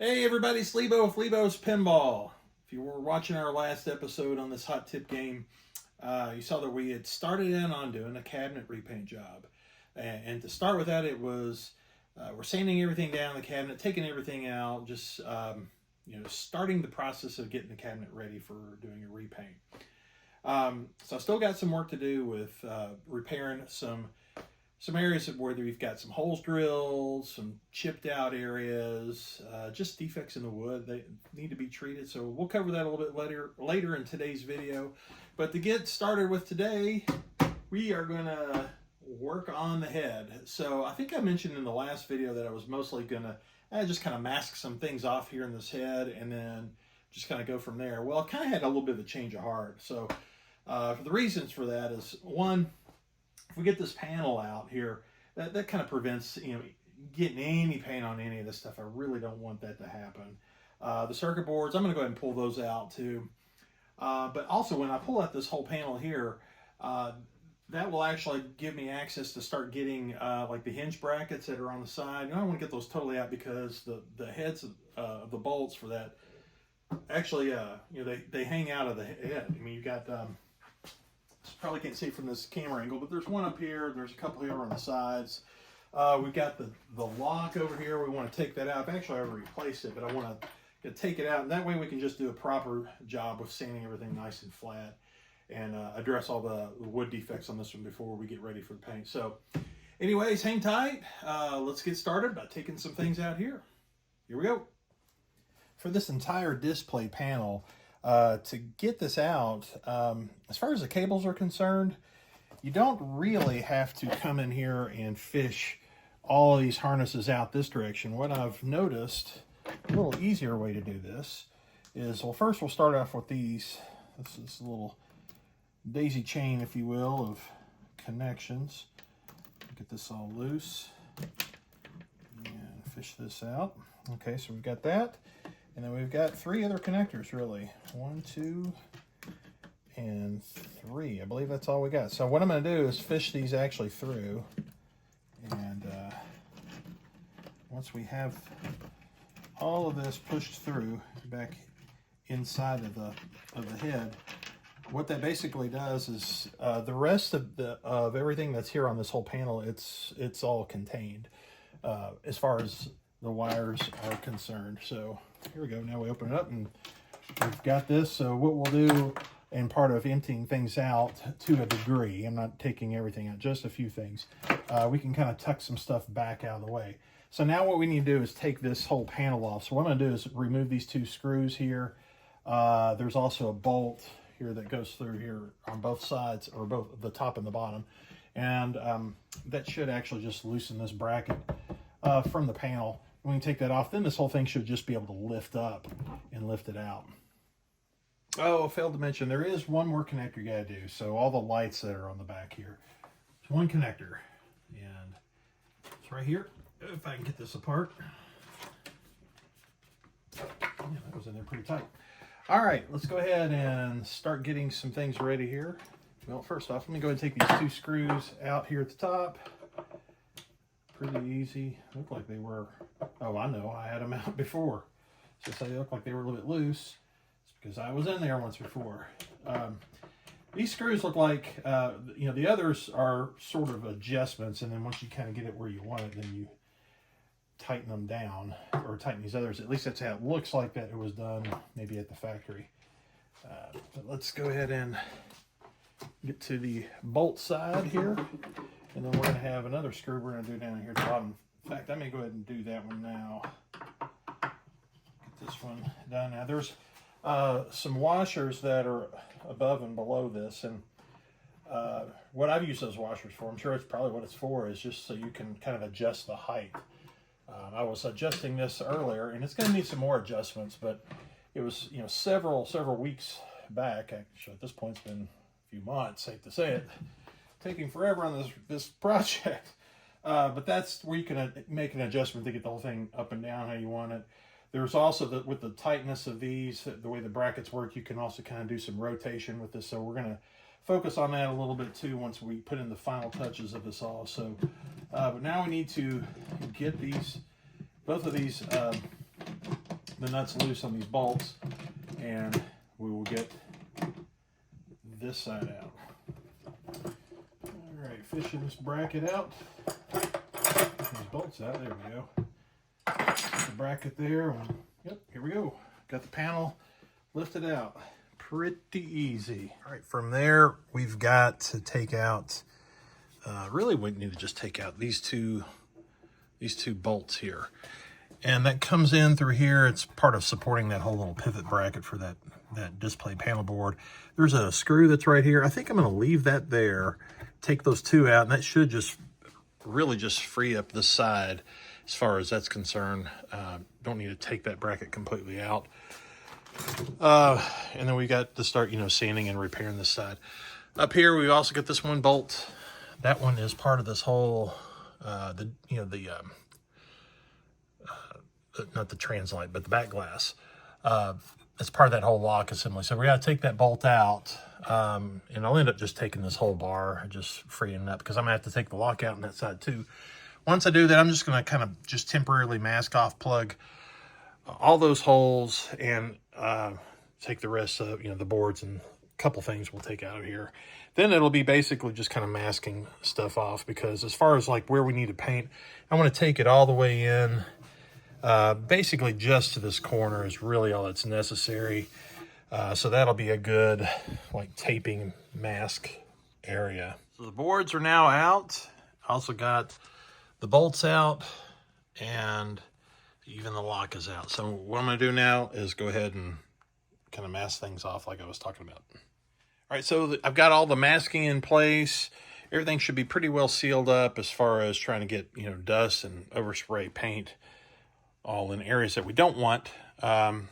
Hey everybody, it's Lebo with Lebo's Pinball. If you were watching our last episode on this hot tip game, you saw that we had started in on doing a cabinet repaint job. And to start with that, it was we're sanding everything down in the cabinet, taking everything out, just starting the process of getting the cabinet ready for doing a repaint. So I still got some work to do with repairing some areas where we've got some holes drilled, some chipped out areas, just defects in the wood that need to be treated. So we'll cover that a little bit later in today's video. But to get started with today, we are going to work on the head. So I think I mentioned in the last video that I was mostly going to just kind of mask some things off here in this head and then just kind of go from there. Well, I kind of had a little bit of a change of heart. So for the reasons for that is, one, if we get this panel out here, that kind of prevents, getting any paint on any of this stuff. I really don't want that to happen. The circuit boards, I'm going to go ahead and pull those out too. But also when I pull out this whole panel here, that will actually give me access to start getting like the hinge brackets that are on the side. I don't want to get those totally out because the heads of the bolts for that actually, they hang out of the head. I mean, you've got... probably can't see from this camera angle, but there's one up here, there's a couple here on the sides. We've got the lock over here. We want to take that out. I've actually already replaced it, but I want to take it out, and that way we can just do a proper job with sanding everything nice and flat and address all the wood defects on this one before we get ready for the paint. So anyways, hang tight. Let's get started by taking some things out here. Here we go. For this entire display panel, to get this out, as far as the cables are concerned, you don't really have to come in here and fish all these harnesses out this direction. What I've noticed, a little easier way to do this is, well, first we'll start off with these. This is a little daisy chain, if you will, of connections. Get this all loose and fish this out. Okay, so we've got that. And then we've got three other connectors, really. 1, 2, and 3. I believe that's all we got. So what I'm going to do is fish these actually through. And once we have all of this pushed through back inside of the head, what that basically does is the rest of everything that's here on this whole panel, it's all contained as far as the wires are concerned. So here we go. Now we open it up and we've got this. So what we'll do, and part of emptying things out to a degree, I'm not taking everything out, just a few things, we can kind of tuck some stuff back out of the way. So now what we need to do is take this whole panel off. So what I'm going to do is remove these two screws here. There's also a bolt here that goes through here on both sides, or both the top and the bottom. And that should actually just loosen this bracket from the panel. When you take that off, then this whole thing should just be able to lift up and lift it out. Oh, I failed to mention, there is one more connector you gotta do. So all the lights that are on the back here, it's one connector, and it's right here. If I can get this apart. Yeah, that was in there pretty tight. All right, let's go ahead and start getting some things ready here. Well, first off, let me go ahead and take these two screws out here at the top. Pretty easy. Look like they were, oh, I know, I had them out before. So they look like they were a little bit loose. It's because I was in there once before. These screws look like, the others are sort of adjustments, and then once you kind of get it where you want it, then you tighten them down, or tighten these others. At least that's how it looks like that it was done, maybe at the factory. But let's go ahead and get to the bolt side here. And then we're going to have another screw we're going to do down here at the bottom. In fact, I may go ahead and do that one now. Get this one done. Now there's some washers that are above and below this. And what I've used those washers for, I'm sure it's probably what it's for, is just so you can kind of adjust the height. I was adjusting this earlier, and it's going to need some more adjustments, but it was, several weeks back. Actually, at this point, it's been a few months, hate to say it. Taking forever on this project, but that's where you can make an adjustment to get the whole thing up and down how you want it. There's also, with the tightness of these, the way the brackets work, you can also kind of do some rotation with this. So we're going to focus on that a little bit too once we put in the final touches of this all. So, but now we need to get both of these the nuts loose on these bolts, and we will get this side out. All right, fishing this bracket out. Get these bolts out. There we go. Put the bracket there. And, yep, here we go. Got the panel lifted out. Pretty easy. All right, from there we've got to take out. Really, we need to just take out these two bolts here, and that comes in through here. It's part of supporting that whole little pivot bracket for that display panel board. There's a screw that's right here. I think I'm going to leave that there. Take those two out, and that should just really just free up this side as far as that's concerned. Don't need to take that bracket completely out. And then we got to start, sanding and repairing this side. Up here, we also got this one bolt. That one is part of this whole, not the translite, but the back glass. It's part of that whole lock assembly. So we got to take that bolt out, and I'll end up just taking this whole bar, just freeing it up, because I'm going to have to take the lock out on that side too. Once I do that, I'm just going to kind of just temporarily mask off, plug all those holes, and take the rest of, the boards and a couple things we'll take out of here. Then it'll be basically just kind of masking stuff off, because as far as like where we need to paint, I want to take it all the way in. Basically just to this corner is really all that's necessary. So that'll be a good like taping mask area. So the boards are now out. Also got the bolts out, and even the lock is out. So what I'm going to do now is go ahead and kind of mask things off like I was talking about. All right, so I've got all the masking in place. Everything should be pretty well sealed up as far as trying to get, dust and overspray paint all in areas that we don't want. One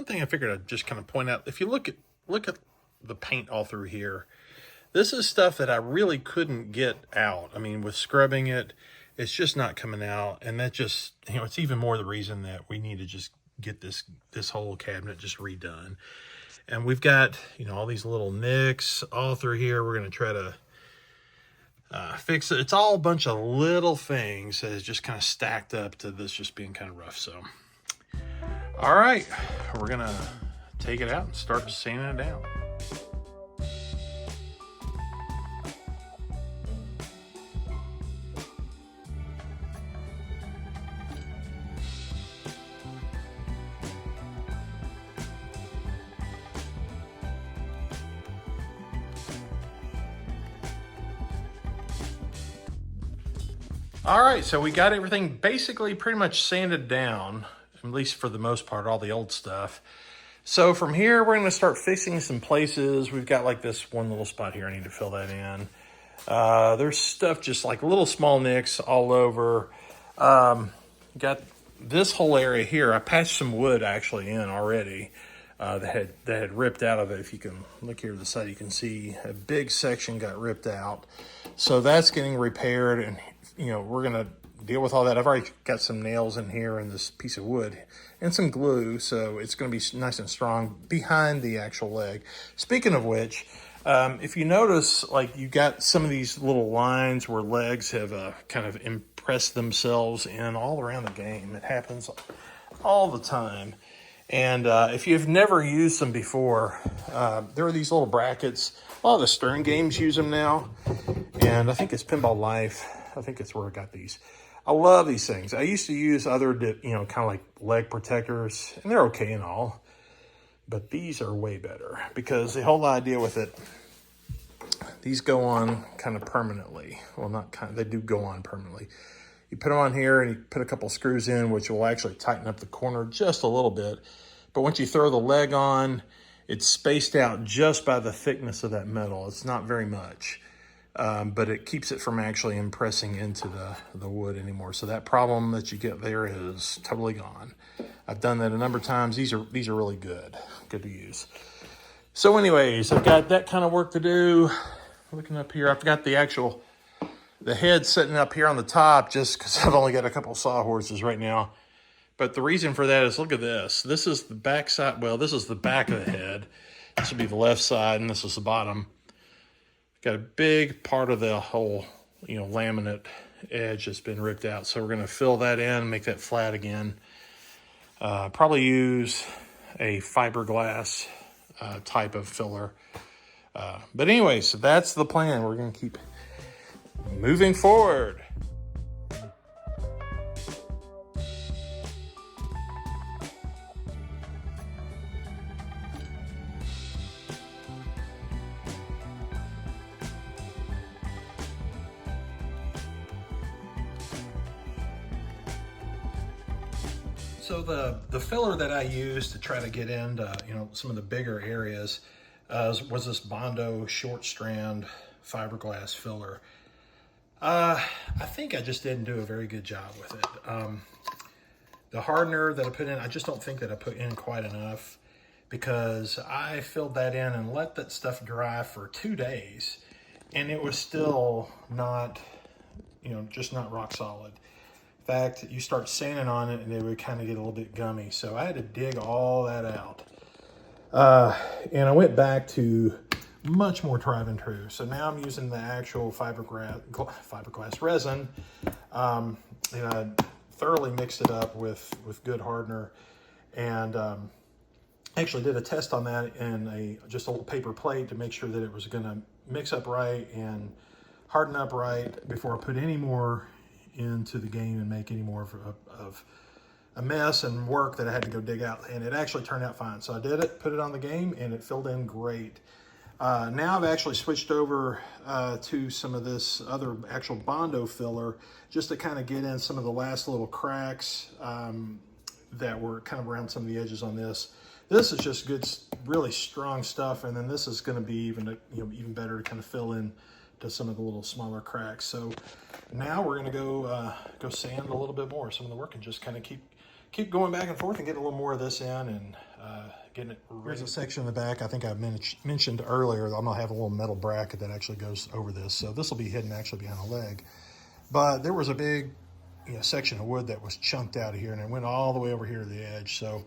thing I figured I'd just kind of point out, if you look at the paint all through here, this is stuff that I really couldn't get out. I mean, with scrubbing it, it's just not coming out. And that just, it's even more the reason that we need to just get this whole cabinet just redone. And we've got, all these little nicks all through here. We're going to try to fix it. It's all a bunch of little things that is just kind of stacked up to this just being kind of rough. So, all right, we're going to take it out and start sanding it down. All right, so we got everything basically pretty much sanded down, at least for the most part, all the old stuff. So from here, we're going to start fixing some places. We've got like this one little spot here. I need to fill that in. There's stuff just like little small nicks all over. Got this whole area here. I patched some wood actually in already that had ripped out of it. If you can look here to the side, you can see a big section got ripped out. So that's getting repaired, and we're going to deal with all that. I've already got some nails in here and this piece of wood and some glue, so it's going to be nice and strong behind the actual leg. Speaking of which, if you notice, like you got some of these little lines where legs have kind of impressed themselves in all around the game. It happens all the time. And if you've never used them before, there are these little brackets. A lot of the Stern games use them now, and I think it's Pinball Life. I think it's where I got these. I love these things. I used to use other, kind of like leg protectors, and they're okay and all, but these are way better because the whole idea with it, these go on kind of permanently. Well, not kind of, they do go on permanently. You put them on here and you put a couple screws in, which will actually tighten up the corner just a little bit. But once you throw the leg on, it's spaced out just by the thickness of that metal. It's not very much. But it keeps it from actually impressing into the wood anymore. So that problem that you get there is totally gone. I've done that a number of times. These are really good to use. So anyways, I've got that kind of work to do. Looking up here, I've got the head sitting up here on the top just because I've only got a couple sawhorses right now. But the reason for that is, look at this. This is the back side. Well, this is the back of the head. This would be the left side, and this is the bottom. Got a big part of the whole, laminate edge that's been ripped out. So we're going to fill that in, make that flat again. Probably use a fiberglass type of filler. But anyway, so that's the plan. We're going to keep moving forward. So the filler that I used to try to get into some of the bigger areas was this Bondo short strand fiberglass filler. I think I just didn't do a very good job with it. The hardener that I put in, I just don't think that I put in quite enough, because I filled that in and let that stuff dry for 2 days, and it was still not, just not rock solid. In fact, you start sanding on it and it would kind of get a little bit gummy. So I had to dig all that out. And I went back to much more tried and true. So now I'm using the actual fiberglass resin. And I thoroughly mixed it up with good hardener. And actually did a test on that in just a little paper plate to make sure that it was going to mix up right and harden up right before I put any more into the game and make any more of a mess and work that I had to go dig out. And it actually turned out fine. So I did it, put it on the game, and it filled in great. Now I've actually switched over to some of this other actual Bondo filler just to kind of get in some of the last little cracks that were kind of around some of the edges on this. This is just good, really strong stuff, and then this is going to be even better to kind of fill in to some of the little smaller cracks. So now we're going to go sand a little bit more some of the work and just kind of keep going back and forth and get a little more of this in and getting it ready. There's a section in the back I think I mentioned earlier. I'm going to have a little metal bracket that actually goes over this. So this will be hidden actually behind the leg. But there was a big section of wood that was chunked out of here, and it went all the way over here to the edge. So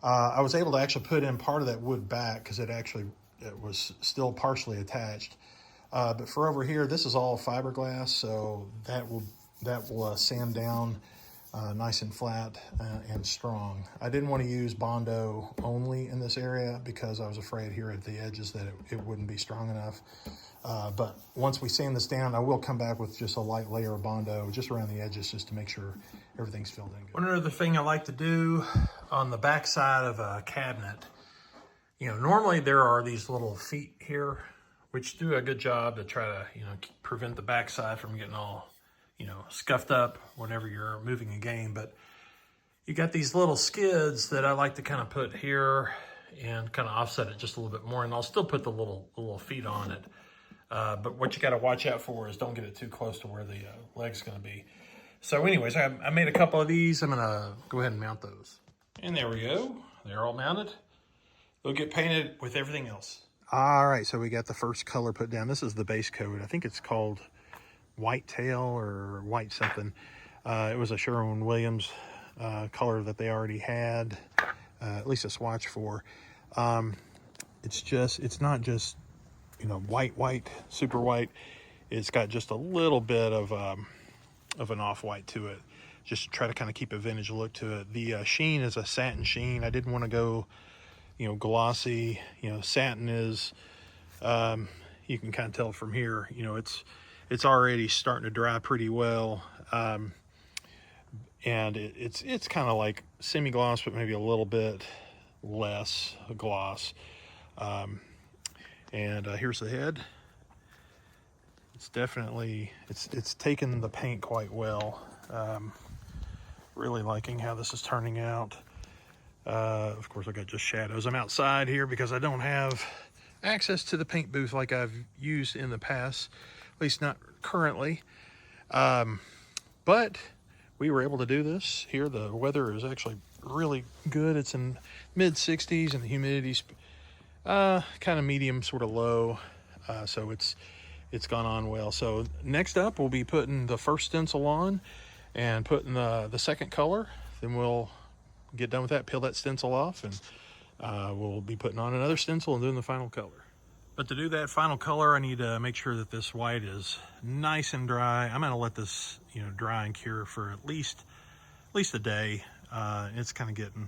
I was able to actually put in part of that wood back because it was still partially attached. But for over here, this is all fiberglass, so that will sand down nice and flat and strong. I didn't want to use Bondo only in this area because I was afraid here at the edges that it wouldn't be strong enough. But once we sand this down, I will come back with just a light layer of Bondo just around the edges just to make sure everything's filled in good. One other thing I like to do on the back side of a cabinet, normally there are these little feet here which do a good job to try to, prevent the backside from getting all, scuffed up whenever you're moving a game. But you got these little skids that I like to kind of put here and kind of offset it just a little bit more. And I'll still put the little feet on it. But what you got to watch out for is don't get it too close to where the leg's going to be. So anyways, I made a couple of these. I'm going to go ahead and mount those. And there we go. They're all mounted. They'll get painted with everything else. All right, so we got the first color put down. This is the base coat. I think it's called White Tail or White something. It was a Sherwin-Williams color that they already had, at least a swatch for. It's not just, white, super white. It's got just a little bit of an off-white to it, just to try to kind of keep a vintage look to it. The sheen is a satin sheen. I didn't want to go glossy. Satin is, you can kind of tell from here, it's already starting to dry pretty well. And it's kind of like semi-gloss, but maybe a little bit less gloss. And here's the head. It's definitely, it's taken the paint quite well. Really liking how this is turning out. Of course, I got just shadows. I'm outside here because I don't have access to the paint booth like I've used in the past, at least not currently. But we were able to do this here. The weather is actually really good. It's in mid-60s and the humidity's kind of medium, sort of low. So it's gone on well. So next up, we'll be putting the first stencil on and putting the second color. Then we'll get done with that, peel that stencil off, and we'll be putting on another stencil and doing the final color. But to do that final color, I need to make sure that this white is nice and dry. I'm going to let this dry and cure for at least a day. It's kind of getting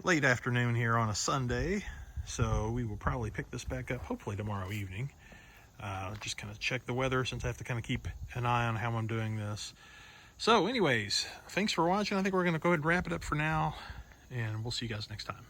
late afternoon here on a Sunday, so we will probably pick this back up hopefully tomorrow evening. Just kind of check the weather since I have to kind of keep an eye on how I'm doing this. So anyways, thanks for watching. I think we're going to go ahead and wrap it up for now, and we'll see you guys next time.